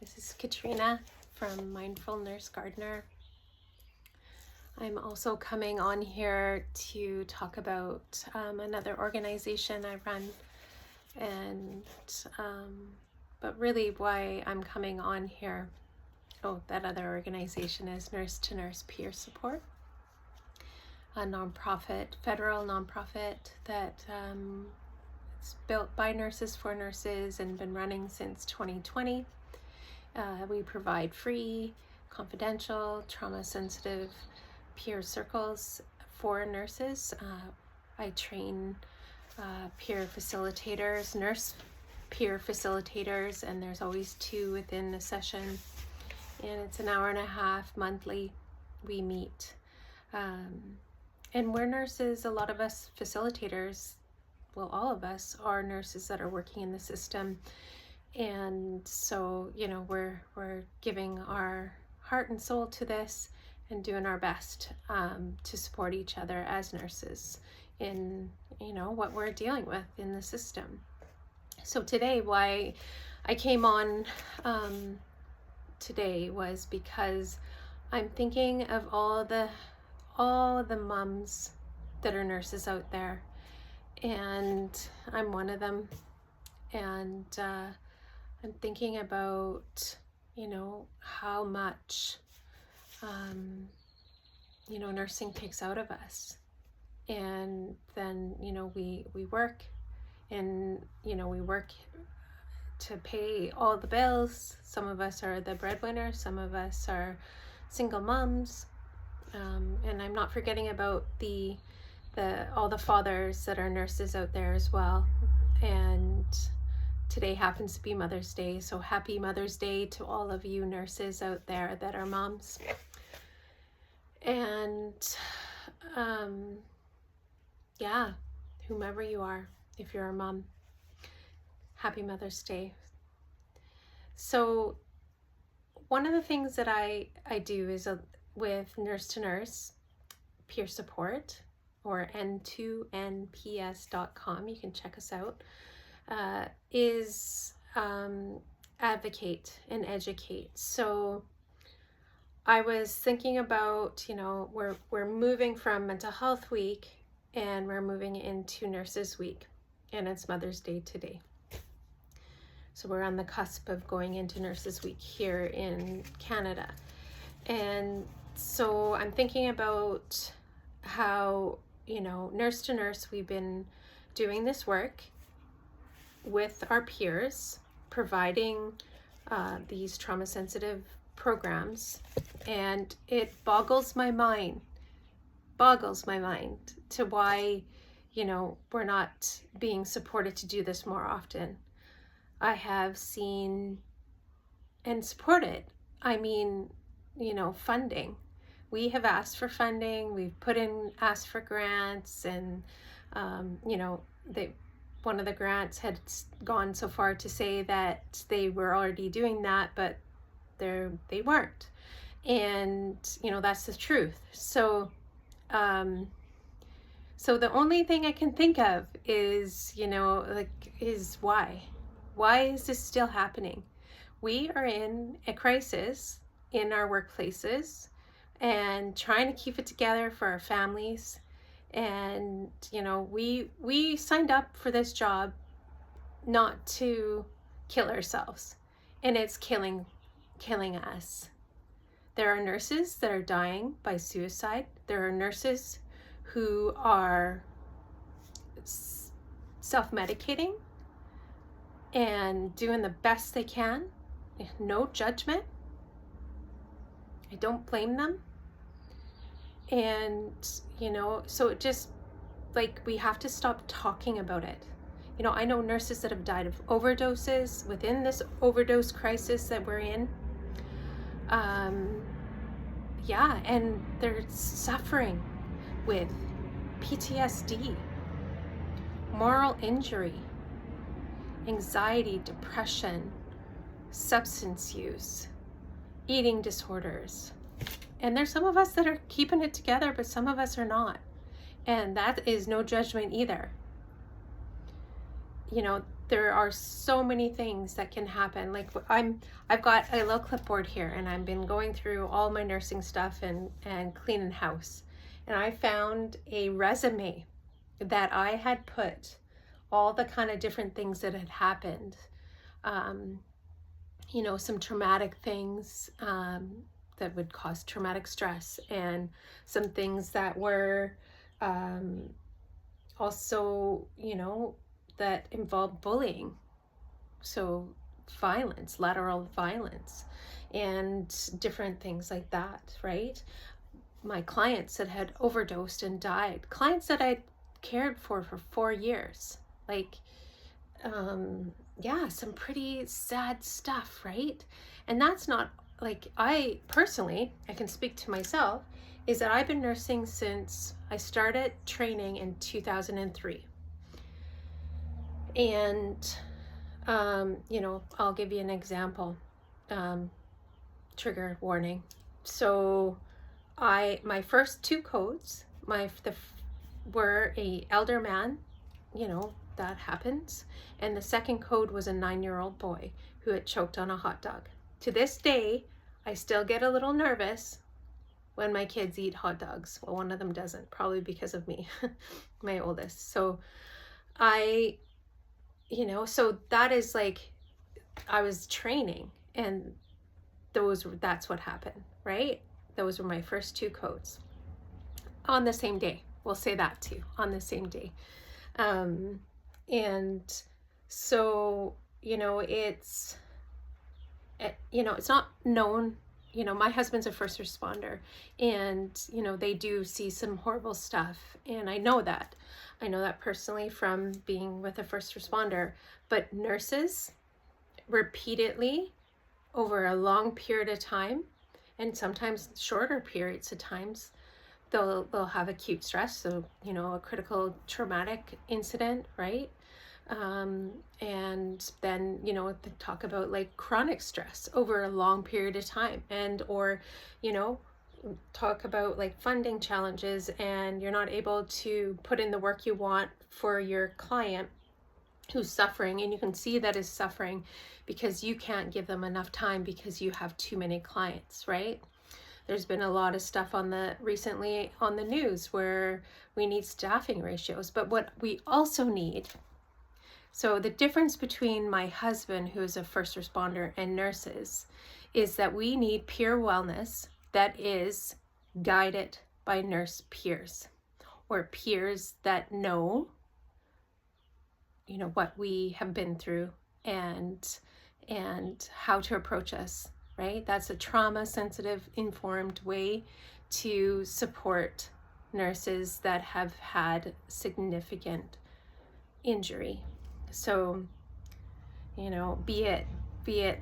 This is Katrina from Mindful Nurse Gardener. I'm also coming on here to talk about another organization I run, and but really why I'm coming on here. Oh, that other organization is Nurse to Nurse Peer Support, a nonprofit, federal nonprofit that it's built by nurses for nurses and been running since 2020. We provide free, confidential, trauma-sensitive peer circles for nurses. I train peer facilitators, nurse peer facilitators, and there's always 2 within the session. And it's an hour and a half monthly we meet. And we're nurses, a lot of us facilitators, well, all of us are nurses that are working in the system. And so, we're giving our heart and soul to this and doing our best to support each other as nurses in, what we're dealing with in the system. So today, why I came on today was because I'm thinking of all the moms that are nurses out there, and I'm one of them. And I'm thinking about, how much, nursing takes out of us. And then, we work and, we work to pay all the bills. Some of us are the breadwinners, some of us are single moms. And I'm not forgetting about all the fathers that are nurses out there as well. And today happens to be Mother's Day, so happy Mother's Day to all of you nurses out there that are moms. And whomever you are, if you're a mom, happy Mother's Day. So one of the things that I do is with Nurse to Nurse Peer Support, or n2nps.com, you can check us out, is advocate and educate. So I was thinking about, we're moving from Mental Health Week and we're moving into Nurses Week, and it's Mother's Day today. So we're on the cusp of going into Nurses Week here in Canada. And so I'm thinking about how, nurse to nurse, we've been doing this work with our peers, providing these trauma-sensitive programs, and it boggles my mind to why, we're not being supported to do this more often. I have seen and supported, funding. We have asked for funding, we've asked for grants, and, one of the grants had gone so far to say that they were already doing that, but they weren't. And, that's the truth. So, the only thing I can think of is, is why? Why is this still happening? We are in a crisis in our workplaces and trying to keep it together for our families. And, we signed up for this job not to kill ourselves, and it's killing us. There are nurses that are dying by suicide. There are nurses who are self-medicating and doing the best they can. No judgment. I don't blame them. And, so it just, we have to stop talking about it. I know nurses that have died of overdoses within this overdose crisis that we're in. And they're suffering with PTSD, moral injury, anxiety, depression, substance use, eating disorders. And there's some of us that are keeping it together, but some of us are not. And that is no judgment either. there are so many things that can happen. Like I've got a little clipboard here, and I've been going through all my nursing stuff and cleaning house, and I found a resume that I had put all the kind of different things that had happened. You know, some traumatic things that would cause traumatic stress, and some things that were also, you know, that involved bullying. So violence, lateral violence, and different things like that, right? My clients that had overdosed and died, clients that I cared for 4 years, like, yeah, some pretty sad stuff, right? And that's not, like, I personally, I can speak to myself, is that I've been nursing since I started training in 2003. And, you know, I'll give you an example, trigger warning. So my first 2 codes, were a elder man, you know, that happens. And the second code was a 9-year-old boy who had choked on a hot dog. To this day, I still get a little nervous when my kids eat hot dogs. Well, one of them doesn't, probably because of me, my oldest. So you know, so that is like, I was training, and that's what happened, right? Those were my first 2 codes on the same day. We'll say that too, on the same day. And so, you know, it's not known, you know, my husband's a first responder, and, you know, they do see some horrible stuff. And I know that personally from being with a first responder, but nurses repeatedly over a long period of time, and sometimes shorter periods of times, they'll have acute stress. So, you know, a critical traumatic incident, right? And then, you know, they talk about like chronic stress over a long period of time, and, or, you know, talk about like funding challenges, and you're not able to put in the work you want for your client who's suffering, and you can see that is suffering because you can't give them enough time because you have too many clients, right? There's been a lot of stuff recently on the news where we need staffing ratios, but what we also need, so the difference between my husband, who is a first responder, and nurses, is that we need peer wellness that is guided by nurse peers, or peers that know, you know, what we have been through and how to approach us, right? That's a trauma sensitive, informed way to support nurses that have had significant injury. So, you know, be it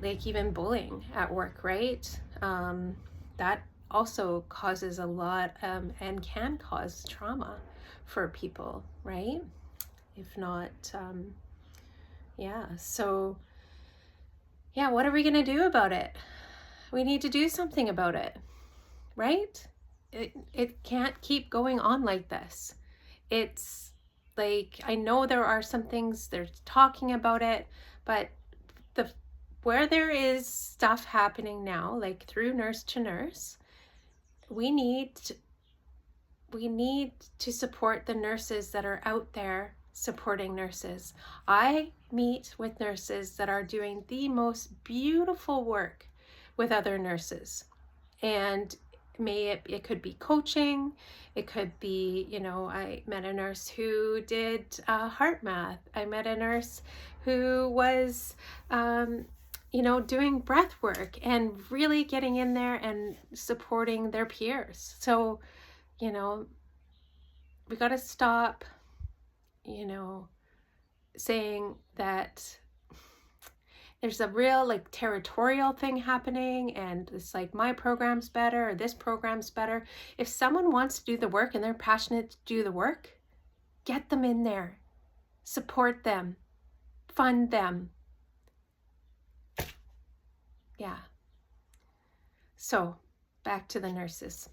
like even bullying at work, right? That also causes a lot and can cause trauma for people, right? If not, yeah. So, yeah, what are we going to do about it? We need to do something about it, right? It can't keep going on like this. It's like, I know there are some things, they're talking about it, but where there is stuff happening now, like through nurse to nurse, we need to support the nurses that are out there supporting nurses. I meet with nurses that are doing the most beautiful work with other nurses, and it could be coaching, it could be, you know, I met a nurse who did heart math. I met a nurse who was, you know, doing breath work and really getting in there and supporting their peers. So, you know, we got to stop, you know, saying that there's a real like territorial thing happening, and it's like my program's better or this program's better. If someone wants to do the work and they're passionate to do the work, get them in there, support them, fund them. Yeah. So back to the nurses.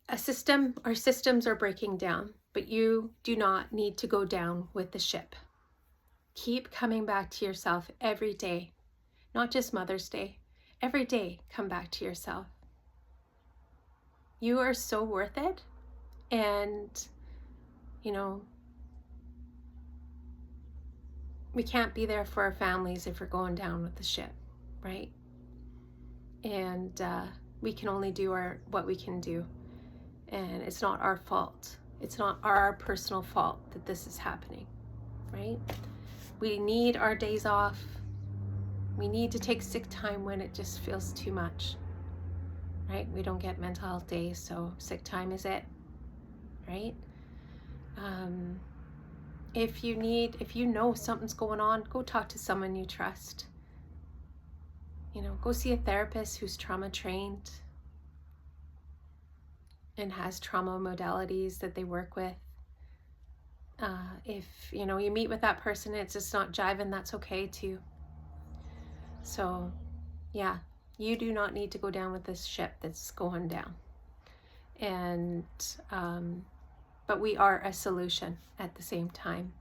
Our systems are breaking down. but you do not need to go down with the ship. Keep coming back to yourself every day, not just Mother's Day. Every day, come back to yourself. You are so worth it. And, you know, we can't be there for our families if we're going down with the ship, right? And we can only do what we can do. And it's not our fault. It's not our personal fault that this is happening, right? We need our days off. We need to take sick time when it just feels too much, right? We don't get mental health days, so sick time is it, right? If you know something's going on, go talk to someone you trust. You know, go see a therapist who's trauma trained and has trauma modalities that they work with. If, you know, you meet with that person and it's just not jiving, that's okay too. So, yeah, you do not need to go down with this ship that's going down. And, but we are a solution at the same time.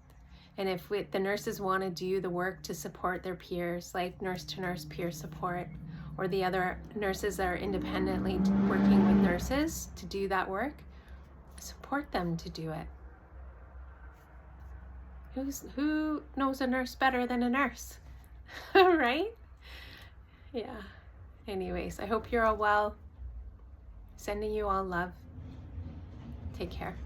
And if the nurses want to do the work to support their peers, like nurse-to-nurse peer support, or the other nurses that are independently working with nurses to do that work, support them to do it. Who knows a nurse better than a nurse, right? Yeah. Anyways, I hope you're all well. Sending you all love. Take care.